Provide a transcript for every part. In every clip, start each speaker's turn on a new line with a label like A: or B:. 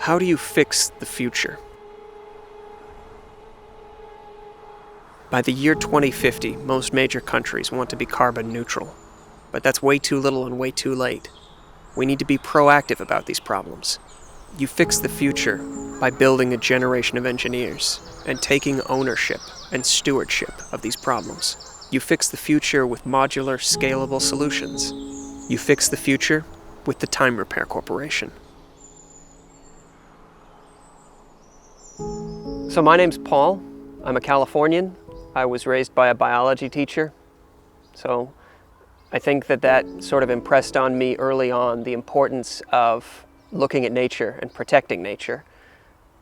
A: How do you fix the future? By the year 2050, most major countries want to be carbon neutral. But that's way too little and way too late. We need to be proactive about these problems. You fix the future by building a generation of engineers and taking ownership and stewardship of these problems. You fix the future with modular, scalable solutions. You fix the future with the Time Repair Corporation. So my name's Paul. I'm a Californian. I was raised by a biology teacher. So I think that sort of impressed on me early on the importance of looking at nature and protecting nature.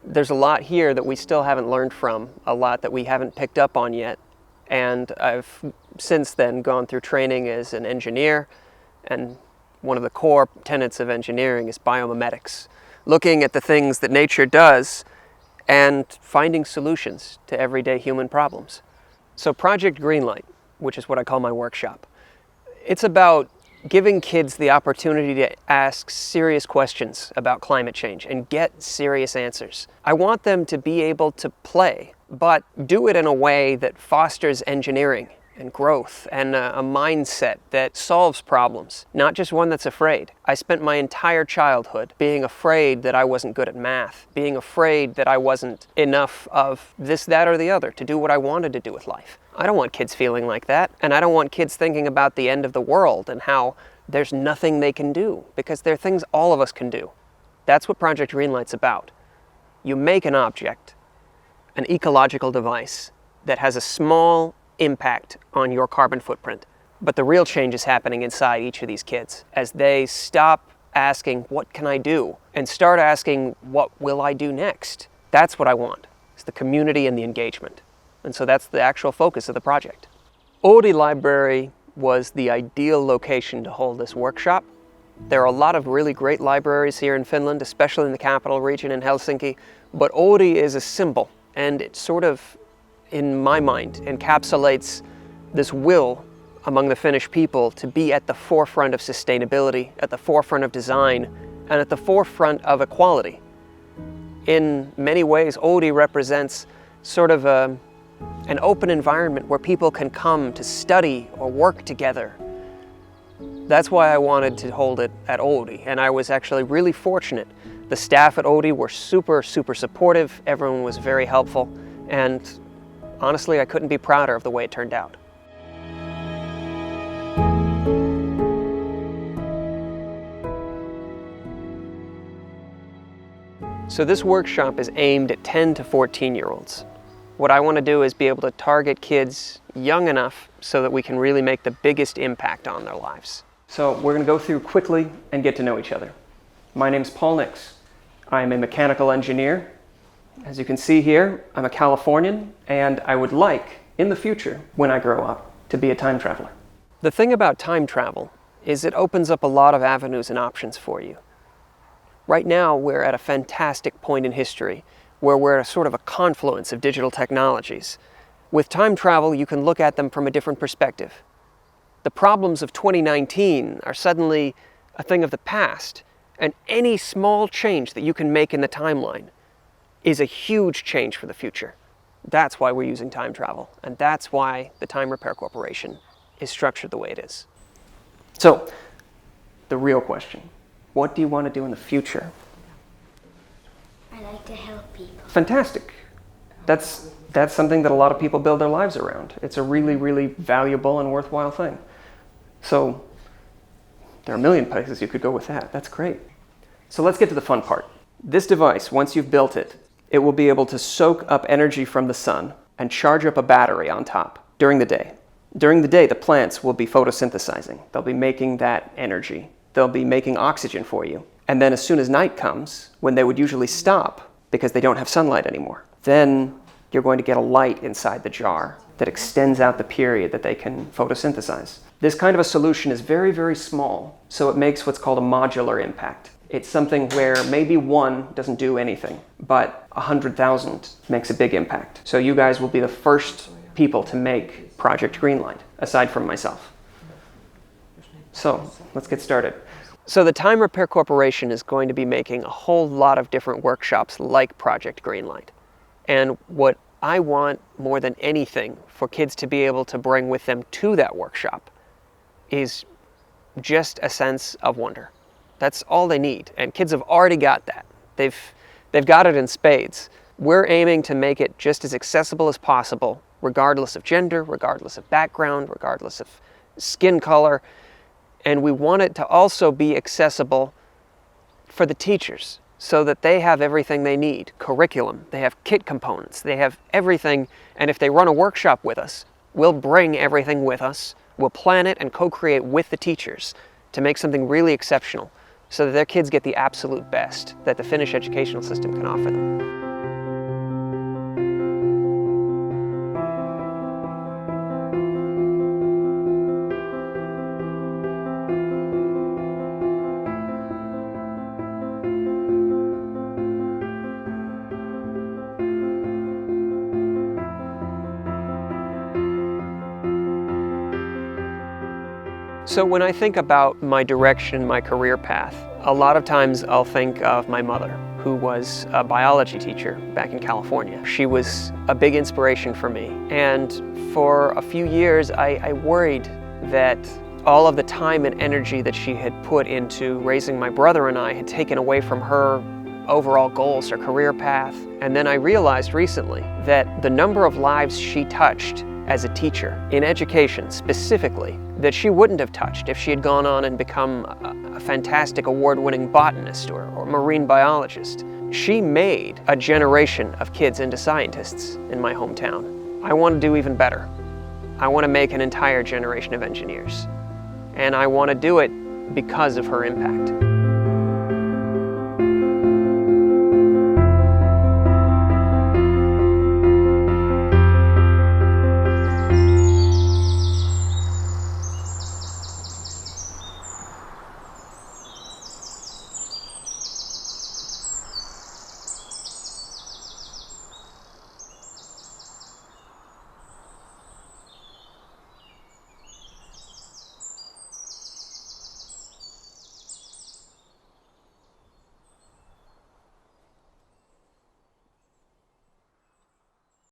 A: There's a lot here that we still haven't learned from, a lot that we haven't picked up on yet. And I've since then gone through training as an engineer, and one of the core tenets of engineering is biomimetics, looking at the things that nature does and finding solutions to everyday human problems. So Project Greenlight, which is what I call my workshop, it's about giving kids the opportunity to ask serious questions about climate change and get serious answers. I want them to be able to play, but do it in a way that fosters engineering and growth and a mindset that solves problems, not just one that's afraid. I spent my entire childhood being afraid that I wasn't good at math, being afraid that I wasn't enough of this, that, or the other to do what I wanted to do with life. I don't want kids feeling like that, and I don't want kids thinking about the end of the world and how there's nothing they can do, because there are things all of us can do. That's what Project Greenlight's about. You make an object, an ecological device, that has a small impact on your carbon footprint. But the real change is happening inside each of these kids as they stop asking, what can I do? And start asking, what will I do next? That's what I want. It's the community and the engagement. And so that's the actual focus of the project. Oodi Library was the ideal location to hold this workshop. There are a lot of really great libraries here in Finland, especially in the capital region in Helsinki, but Oodi is a symbol, and it sort of, in my mind, encapsulates this will among the Finnish people to be at the forefront of sustainability, at the forefront of design, and at the forefront of equality. In many ways, Oodi represents sort of an open environment where people can come to study or work together. That's why I wanted to hold it at Oodi, and I was actually really fortunate. The staff at Oodi were super, super supportive. Everyone was very helpful, and honestly, I couldn't be prouder of the way it turned out. So this workshop is aimed at 10 to 14-year-olds. What I want to do is be able to target kids young enough so that we can really make the biggest impact on their lives. So we're going to go through quickly and get to know each other. My name's Paul Nix. I'm a mechanical engineer. As you can see here, I'm a Californian, and I would like, in the future, when I grow up, to be a time traveler. The thing about time travel is it opens up a lot of avenues and options for you. Right now, we're at a fantastic point in history where we're at a sort of a confluence of digital technologies. With time travel, you can look at them from a different perspective. The problems of 2019 are suddenly a thing of the past, and any small change that you can make in the timeline is a huge change for the future. That's why we're using time travel, and that's why the Time Repair Corporation is structured the way it is. So, the real question, what do you want to do in the future?
B: I like to help people.
A: Fantastic. That's something that a lot of people build their lives around. It's a really, really valuable and worthwhile thing. So, there are a million places you could go with that. That's great. So let's get to the fun part. This device, once you've built it, it will be able to soak up energy from the sun and charge up a battery on top during the day. During the day, the plants will be photosynthesizing. They'll be making that energy. They'll be making oxygen for you. And then as soon as night comes, when they would usually stop because they don't have sunlight anymore, then you're going to get a light inside the jar that extends out the period that they can photosynthesize. This kind of a solution is very, very small, so it makes what's called a modular impact. It's something where maybe one doesn't do anything, but 100,000 makes a big impact. So you guys will be the first people to make Project Greenlight, aside from myself. So let's get started. So the Time Repair Corporation is going to be making a whole lot of different workshops like Project Greenlight. And what I want more than anything for kids to be able to bring with them to that workshop is just a sense of wonder. That's all they need, and kids have already got that. They've got it in spades. We're aiming to make it just as accessible as possible, regardless of gender, regardless of background, regardless of skin color, and we want it to also be accessible for the teachers so that they have everything they need. Curriculum, they have kit components, they have everything, and if they run a workshop with us, we'll bring everything with us, we'll plan it and co-create with the teachers to make something really exceptional so that their kids get the absolute best that the Finnish educational system can offer them. So when I think about my direction, my career path, a lot of times I'll think of my mother, who was a biology teacher back in California. She was a big inspiration for me. And for a few years, I worried that all of the time and energy that she had put into raising my brother and I had taken away from her overall goals, her career path. And then I realized recently that the number of lives she touched as a teacher, in education specifically, that she wouldn't have touched if she had gone on and become a fantastic award-winning botanist or marine biologist. She made a generation of kids into scientists in my hometown. I want to do even better. I want to make an entire generation of engineers. And I want to do it because of her impact.